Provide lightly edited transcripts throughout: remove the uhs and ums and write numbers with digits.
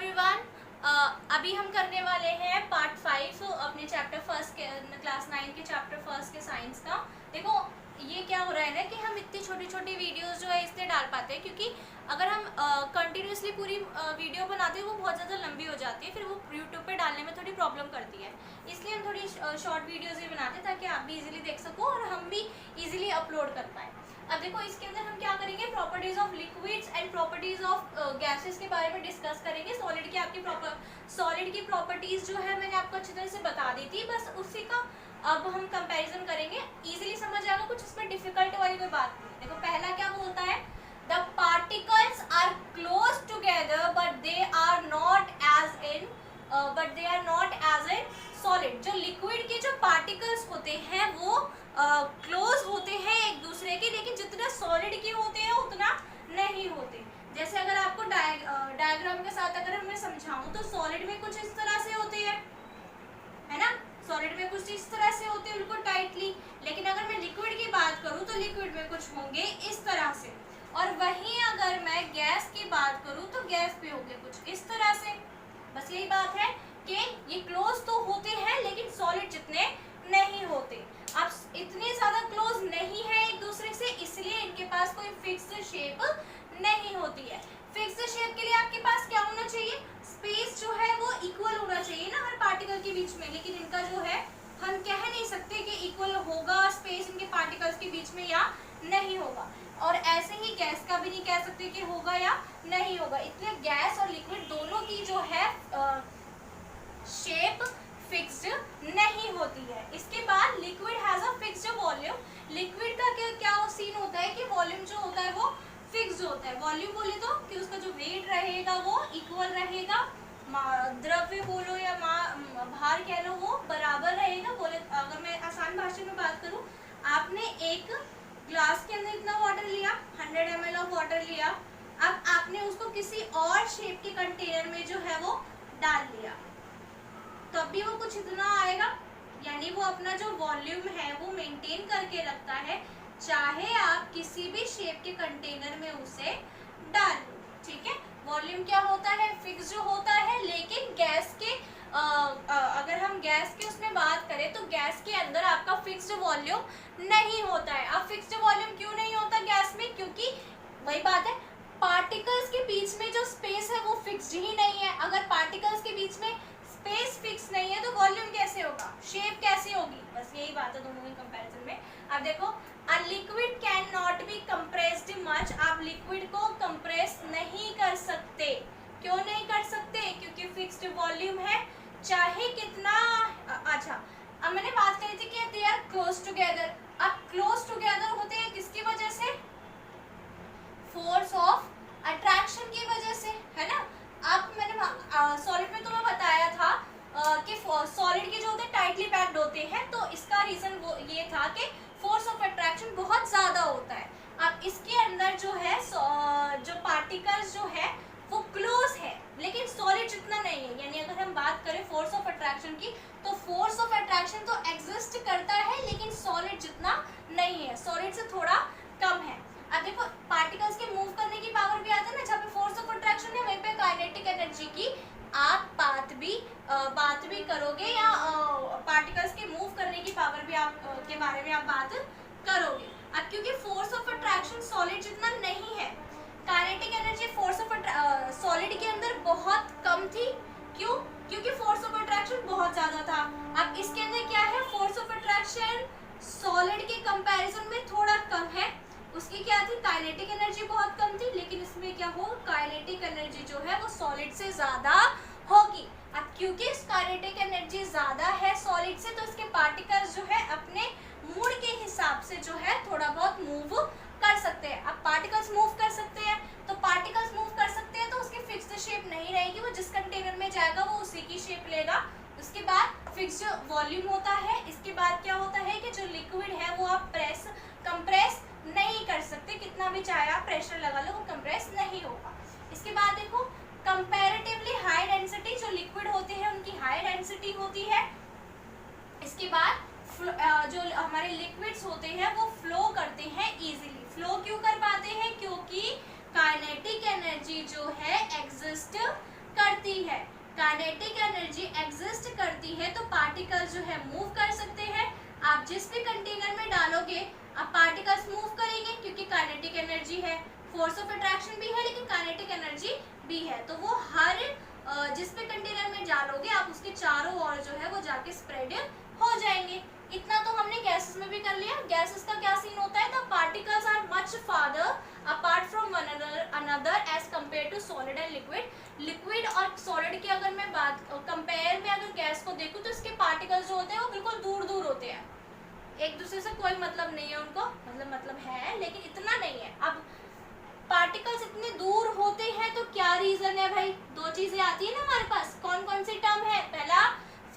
Everyone, अभी हम करने वाले हैं पार्ट 5 अपने चैप्टर फर्स्ट के क्लास 9 के चैप्टर फर्स्ट के साइंस का। देखो ये क्या हो रहा है ना कि हम इतनी छोटी छोटी वीडियोस जो है इसलिए डाल पाते हैं क्योंकि अगर हम कंटिन्यूसली पूरी वीडियो बनाते हैं वो बहुत ज़्यादा लंबी हो जाती है, फिर वो यूट्यूब पे डालने में थोड़ी प्रॉब्लम करती है। इसलिए हम थोड़ी शॉर्ट वीडियोस ही बनाते हैं ताकि आप भी इजीली देख सको और हम भी इजीली अपलोड कर पाए। अब देखो इसके अंदर हम क्या करेंगे, properties of liquids and properties of gases के बारे में डिस्कस करेंगे। सॉलिड की आपकी सॉलिड की प्रॉपर्टीज जो है मैंने आपको अच्छी तरह से बता दी थी, बस उसी का अब हम कंपैरिजन करेंगे। इजीली समझ आएगा, कुछ इसमें डिफिकल्ट वाली कोई बात नहीं। देखो पहला क्या बोलता है, the particles are close together but they are not as in solid. जो लिक्विड के जो पार्टिकल्स होते हैं वो क्लोज होते हैं एक दूसरे के, लेकिन जितना सॉलिड के होते हैं उतना नहीं होते। जैसे अगर आपको डायग्राम के साथ अगर मैं समझाऊं तो सॉलिड में कुछ इस तरह से होते हैं, है ना, सॉलिड में कुछ इस तरह से होते हैं बिल्कुल टाइटली, लेकिन अगर मैं लिक्विड की बात करूं तो लिक्विड में कुछ होंगे इस तरह से। और वहीं अगर मैं गैस की बात करूं तो गैस पे होंगे कुछ इस तरह से। बस यही बात है कि ये क्लोज तो होते हैं लेकिन सॉलिड जितने नहीं होते। अब इतने ज्यादा क्लोज नहीं है एक दूसरे से, इसलिए इनके पास कोई फिक्स्ड शेप नहीं होती है। फिक्स्ड शेप के लिए आपके पास क्या होना चाहिए, स्पेस जो है वो इक्वल होना चाहिए ना हर पार्टिकल के बीच में, लेकिन इनका जो है हम कह नहीं सकते कि इक्वल होगा स्पेस इनके पार्टिकल्स के बीच में या नहीं होगा। और ऐसे ही गैस का भी नहीं कह सकते कि होगा या नहीं होगा। इसलिए गैस और लिक्विड दोनों की जो है शेप फिक्स्ड नहीं होती है। इसके बाद liquid has a fixed volume. Liquid का क्या सीन होता है कि वॉल्यूम जो होता है वो फिक्स्ड होता है। वॉल्यूम बोले तो कि उसका जो वेट रहेगा वो इक्वल रहेगा, द्रव्य बोलो या भार कह लो वो बराबर रहेगा। बोले अगर मैं आसान भाषा में बात करूं, आपने एक ग्लास के अंदर इतना वाटर लिया, 100 ml ऑफ वाटर लिया, अब आपने उसको किसी और शेप के कंटेनर में जो है वो डाल लिया, तब भी वो कुछ इतना आएगा, यानी वो अपना जो वॉल्यूम है वो मेंटेन करके रखता है, चाहे आप किसी भी शेप के कंटेनर में उसे डाल लो। ठीक है, वॉल्यूम क्या होता है, फिक्स जो होता है। लेकिन गैस के अगर हम गैस के उसमें बात करें तो गैस के अंदर आपका फिक्स्ड वॉल्यूम नहीं होता है। अब फिक्स्ड वॉल्यूम क्यों नहीं होता गैस में, क्योंकि वही बात है, पार्टिकल्स के बीच में जो स्पेस है वो फिक्स्ड ही नहीं है। अगर पार्टिकल्स के बीच में स्पेस फिक्स नहीं है तो वॉल्यूम कैसे होगा, शेप कैसे होगी। बस यही बात है दोनों के कंपैरिजन में। अब देखो, a liquid can not be compressed much. आप लिक्विड को कंप्रेस नहीं कर सकते। क्यों नहीं कर सकते, क्योंकि फिक्स्ड वॉल्यूम है, चाहे कितना। अच्छा, अब मैंने बात करी थी कि दे आर क्लोज टुगेदर। अब क्लोज टुगेदर होते हैं किसकी वजह से, फोर्स ऑफ अट्रैक्शन की वजह से, है ना। अब मैंने सॉलिड में तुम्हें बताया था कि सॉलिड के जो होते हैं टाइटली पैक्ड होते हैं, तो इसका रीजन वो ये था कि फोर्स ऑफ अट्रैक्शन बहुत ज्यादा होता है। अब इसके अंदर जो है जो पार्टिकल्स जो है वो क्लोज है, लेकिन सॉलिड जितना नहीं है। यानी अगर हम बात करें फोर्स ऑफ अट्रैक्शन की, तो फोर्स ऑफ अट्रैक्शन तो एग्जिस्ट करता है लेकिन सॉलिड जितना नहीं है, सॉलिड से थोड़ा कम है। अब देखो, पार्टिकल्स के मूव करने की पावर भी आता है ना, जहाँ पे फोर्स ऑफ अट्रैक्शन है वहीं पे काइनेटिक एनर्जी की आप बात भी करोगे, या पार्टिकल्स के मूव करने की पावर भी आप के बारे में आप बात करोगे। अब क्योंकि फोर्स ऑफ अट्रैक्शन सॉलिड जितना नहीं है, kinetic energy force of solid के अंदर बहुत कम थी। क्यों, क्योंकि फोर्स ऑफ अट्रैक्शन बहुत ज्यादा था। अब इसके अंदर क्या है, फोर्स ऑफ अट्रैक्शन सॉलिड के कंपैरिजन में थोड़ा कम है। उसकी क्या थी, काइनेटिक एनर्जी बहुत कम थी, लेकिन इसमें क्या हो, काइनेटिक एनर्जी जो है वो सॉलिड से ज्यादा होगी। अब क्योंकि इस काइनेटिक एनर्जी ज्यादा है सॉलिड से, तो इसके पार्टिकल्स जो है अपने मूड के हिसाब से जो है थोड़ा बहुत मूव कर सकते हैं। अब पार्टिकल्स मूव कर सकते हैं, तो पार्टिकल्स मूव कर सकते हैं तो उसकी फिक्स्ड शेप नहीं रहेगी, वो जिस कंटेनर में जाएगा वो उसी की शेप लेगा। उसके बाद फिक्स्ड वॉल्यूम होता है। इसके बाद क्या होता है कि जो लिक्विड है वो आप कंप्रेस नहीं कर सकते, कितना भी चाहे आप प्रेशर लगा लो वो कंप्रेस नहीं होगा। इसके बाद देखो, कंपैरेटिवली हाई डेंसिटी, जो लिक्विड होते हैं उनकी हाई डेंसिटी होती है। इसके बाद जो हमारे लिक्विड्स होते हैं वो फ्लो करते हैं इजीली। फ्लो क्यों कर पाते हैं, क्योंकि काइनेटिक एनर्जी जो है एग्जिस्ट करती काइनेटिक एनर्जी एग्जिस्ट करती है तो पार्टिकल्स जो है मूव कर सकते हैं। आप जिस भी कंटेनर में डालोगे अब पार्टिकल्स मूव करेंगे क्योंकि काइनेटिक एनर्जी है, फोर्स ऑफ अट्रैक्शन भी है लेकिन काइनेटिक एनर्जी भी है, तो वो हर जिस भी कंटेनर में डालोगे आप उसके चारों ओर जो है वो जाके स्प्रेड हो जाएंगे। इतना तो हमने गैसेस में भी कर लिया। गैसेस का क्या सीन होता है, the particles are much farther apart from one another as compare to solid and liquid. Liquid और सॉलिड की अगर मैं बात कंपेयर में अगर गैस को देखूं तो इसके पार्टिकल्स जो होते हैं वो बिल्कुल दूर दूर होते हैं, एक दूसरे से कोई मतलब नहीं है उनको, मतलब है लेकिन इतना नहीं है। अब पार्टिकल्स इतने दूर होते हैं तो क्या रीजन है भाई, दो चीजें आती है ना हमारे पास, कौन कौन सी टर्म है, पहला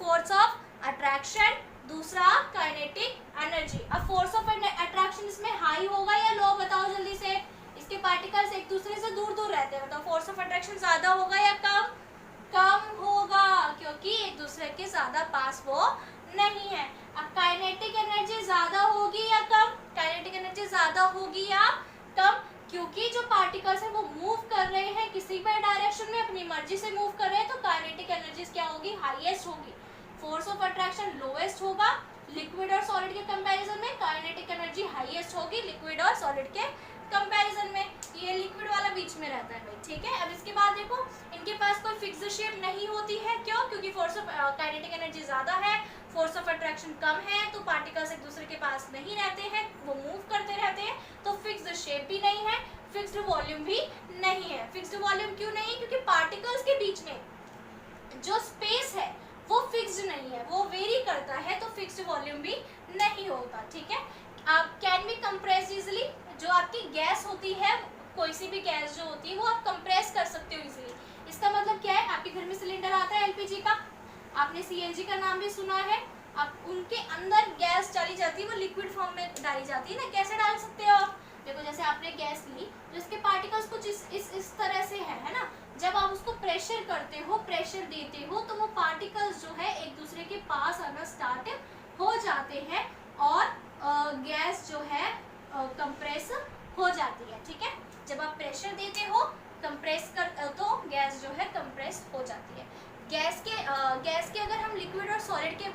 फोर्स ऑफ अट्रैक्शन, दूसरा काइनेटिक एनर्जी। अब फोर्स ऑफ अट्रैक्शन इसमें हाई होगा या लो, बताओ जल्दी से। इसके पार्टिकल्स एक दूसरे से दूर दूर रहते हैं, मतलब फोर्स ऑफ अट्रैक्शन ज्यादा होगा या कम, कम होगा क्योंकि एक दूसरे के ज्यादा पास वो नहीं है। अब काइनेटिक एनर्जी ज्यादा होगी या कम, काइनेटिक एनर्जी ज्यादा होगी या कम, क्योंकि जो पार्टिकल्स है वो मूव कर रहे हैं किसी भी डायरेक्शन में, अपनी मर्जी से मूव कर रहे हैं, तो काइनेटिक एनर्जी क्या होगी, हाईएस्ट होगी। फोर्स ऑफ अट्रैक्शन लोएस्ट होगा, लिक्विड और सॉलिड के कंपैरिजन में काइनेटिक एनर्जी हाईएस्ट होगी लिक्विड और सॉलिड के कंपैरिजन में। ये लिक्विड वाला बीच में रहता है भाई, ठीक है। अब इसके बाद देखो इनके पास कोई फिक्स्ड शेप नहीं होती है, क्यों, क्योंकि फोर्स ऑफ काइनेटिक एनर्जी ज्यादा है, फोर्स ऑफ अट्रैक्शन कम है, तो पार्टिकल्स एक दूसरे के पास नहीं रहते हैं, वो मूव करते रहते हैं, तो फिक्स्ड शेप भी नहीं है, फिक्स्ड वॉल्यूम भी नहीं है। फिक्स्ड वॉल्यूम क्यों नहीं, क्योंकि पार्टिकल्स के बीच में जो स्पेस है वो फिक्स्ड नहीं है, वो वेरी करता है, तो फिक्स्ड वॉल्यूम भी नहीं होगा, ठीक है। आप कैन बी कंप्रेस इजिली, जो आपकी गैस होती है, कोई सी भी गैस जो होती है वो आप कंप्रेस कर सकते हो इजिली। इसका मतलब क्या है, आपके घर में सिलेंडर आता है एलपीजी का, आपने सीएनजी का नाम भी सुना है, आप उनके अंदर गैस डाली जाती है, वो लिक्विड फॉर्म में डाली जाती है ना, कैसे डाल सकते हो आप, देखो जैसे आपने गैस ली तो इसके पार्टिकल्स कुछ इस तरह से है ना, जब आप उसको प्रेशर करते हो, प्रेशर देते हो, तो वो पार्टिकल्स जो है एक दूसरे के पास आना स्टार्ट हो जाते हैं और गैस जो है कंप्रेस हो जाती है, ठीक है। जब आप प्रेशर देते हो कंप्रेस कर तो गैस जो है कंप्रेस हो जाती है। गैस के अगर हम लिक्विड और सॉलिड के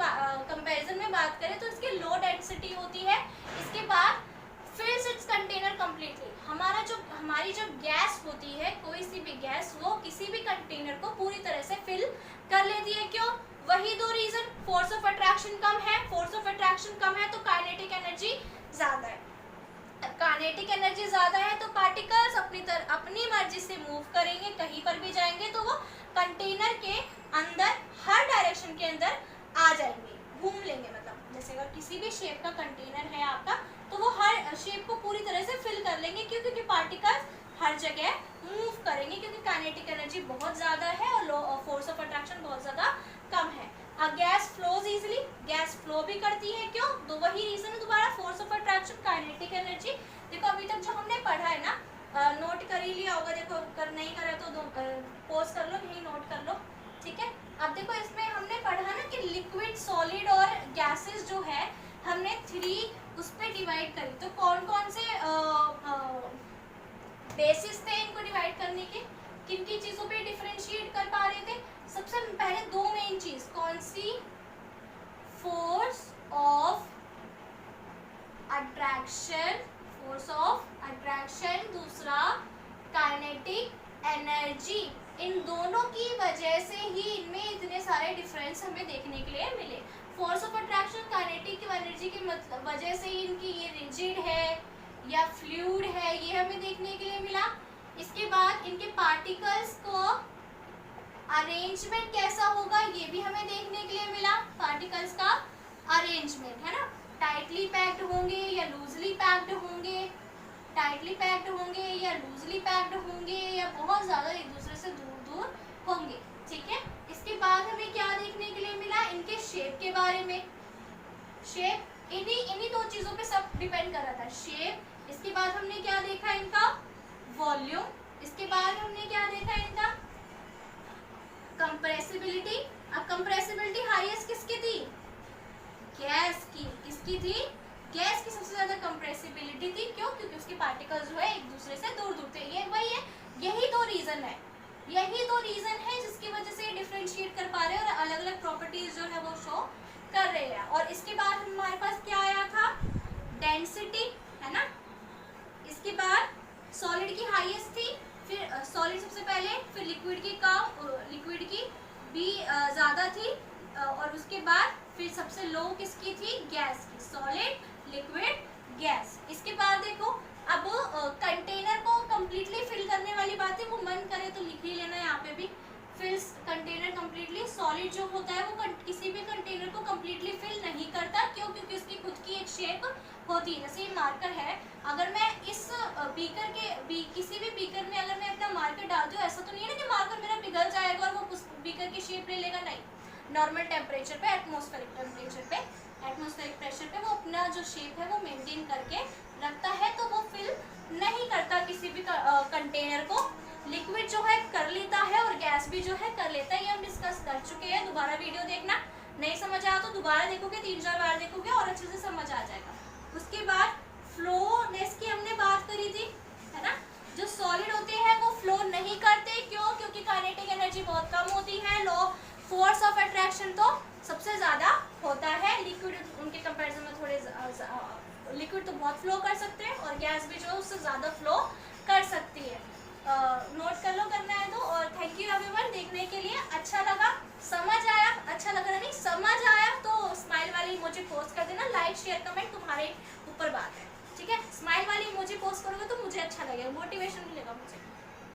कंपैरिजन में बात करें तो इसकी लो डेंसिटी होती है। इसके बाद फिल्स इट्स कंटेनर कंप्लीटली, हमारी जो गैस होती है, कोई सी भी गैस, वो किसी भी कंटेनर को पूरी तरह से फिल कर लेती है, क्यों, वही दो रीजन, फोर्स ऑफ अट्रैक्शन कम है, फोर्स ऑफ अट्रैक्शन कम है तो काइनेटिक एनर्जी ज्यादा है। काइनेटिक एनर्जी ज्यादा है तो पार्टिकल्स अपनी मर्जी से मूव करेंगे, कहीं पर भी जाएंगे तो वो कंटेनर के अंदर हर डायरेक्शन के अंदर आ जाएंगे, घूम लेंगे, मतलब जैसे अगर किसी भी शेप का कंटेनर है आपका तो वो हर शेप को पूरी तरह से फिल कर लेंगे, क्योंकि पार्टिकल्स हर जगह मूव करेंगे, क्योंकि काइनेटिक एनर्जी बहुत ज़्यादा है और फोर्स ऑफ अट्रैक्शन बहुत ज़्यादा कम है। Gas flows easily, gas flow भी करती है, क्यों, तो वही रीजन है दोबारा, force of attraction, kinetic energy. देखो अभी तक जो हमने पढ़ा है ना, नोट कर ही लिया होगा, देखो नहीं करा तो पॉज कर लो, यही नोट कर लो, ठीक है। अब देखो इसमें हमने पढ़ा ना कि लिक्विड, सॉलिड और गैसेस जो है हमने 3 उस पर डिवाइड करी, तो कौन कौन से बेसिस थे इनको डिवाइड करने के, किन की चीज़ों पे डिफरेंशिएट कर पा रहे थे। सबसे पहले 2 मेन चीज, कौन सी, फोर्स ऑफ अट्रैक्शन, दूसरा काइनेटिक एनर्जी। इन दोनों की वजह से ही इनमें इतने सारे डिफरेंस हमें देखने के लिए मिले। Force of attraction, kinetic energy की मतलब वजह से ही इनकी ये रिजिड है या फ्लूइड है, ये हमें देखने के लिए मिला। इसके बाद इनके पार्टिकल्स को अरेंजमेंट कैसा होगा ये भी हमें देखने के लिए मिला, पार्टिकल्स का अरेंजमेंट, है ना, टाइटली पैक्ड होंगे या लूजली पैक्ड होंगे, टाइटली पैक्ड होंगे या लूजली पैक्ड होंगे या बहुत ज़्यादा एक दूसरे से दूर दूर होंगे, ठीक है। इसके बाद हमें क्या देखने के लिए मिला, इनके शेप के बारे में। शेप इन्हीं 2 चीज़ों पे सब डिपेंड कर रहा था, शेप। इसके बाद हमने क्या देखा, इनका वॉल्यूम। इसके बाद हमने क्या देखा, इनका कंप्रेसिबिलिटी। अब कंप्रेसिबिलिटी हाईएस्ट किसकी थी, गैस की। किसकी थी, गैस की सबसे ज्यादा कंप्रेसिबिलिटी थी, क्यों, क्योंकि उसके पार्टिकल्स जो है एक दूसरे से दूर दूर थे। ये वही है, यही 2 रीजन है, यही तो रीजन है जिसकी वजह से डिफरेंशिएट कर पा रहे हैं और अलग अलग प्रॉपर्टीज जो है वो शो कर रहे हैं। और इसके बाद हमारे पास क्या आया था, डेंसिटी, है ना। इसके बाद सॉलिड की हाईएस्ट थी, फिर सॉलिड सबसे पहले, फिर लिक्विड की कम, लिक्विड की भी ज़्यादा थी, और उसके बाद फिर सबसे लो किसकी थी, गैस की। Solid, liquid, gas. इसके बाद देखो अब कंटेनर को कंप्लीटली फिल करने वाली बात है, वो मन करे तो लिख ही लेना यहाँ पे भी। फिल कंटेनर कंप्लीटली, सॉलिड जो होता है वो किसी भी कंटेनर को कंप्लीटली फिल नहीं करता। क्यों? क्योंकि उसकी खुद की एक शेप होती है। जैसे ये मार्कर है, अगर मैं इस बीकर के किसी भी बीकर में अगर मैं अपना मार्कर डालती हूँ, ऐसा तो नहीं है ना कि मार्कर मेरा पिघल जाएगा और वो उस बीकर की शेप ले लेगा, नहीं। नॉर्मल टेम्परेचर पे, एटमॉस्फेरिक टेम्परेचर पे, एटमॉस्फेरिक प्रेशर पे वो अपना जो शेप है वो मेंटेन करके रखता है, तो वो फिल नहीं करता किसी भी कंटेनर को। लिक्विड जो है कर लेता है और गैस भी जो है कर लेता है। ये हम डिस्कस कर चुके हैं, दोबारा वीडियो देखना, नहीं समझ आया तो दोबारा देखोगे, 3-4 बार देखोगे और अच्छे से समझ आ जाएगा। उसके बाद फ्लोनेस की हमने बात करी थी, है ना। जो सॉलिड होते हैं वो फ्लो नहीं करते, क्यों? क्योंकि काइनेटिक एनर्जी बहुत कम होती है, लो फोर्स ऑफ अट्रैक्शन तो सबसे ज़्यादा होता है। लिक्विड उनके कंपैरिजन में थोड़े, लिक्विड तो बहुत फ्लो कर सकते हैं और गैस भी जो है उससे ज़्यादा फ्लो कर सकती है। नोट कर लो, करना है तो। और थैंक यू एवरीवन देखने के लिए। अच्छा लगा, समझ आया, अच्छा लग रहा नहीं, समझ आया तो स्माइल वाली इमोजी पोस्ट कर देना। लाइक शेयर कमेंट तुम्हारे ऊपर बात है, ठीक है। स्माइल वाली इमोजी पोस्ट करोगे तो मुझे अच्छा लगेगा, मोटिवेशन मिलेगा मुझे।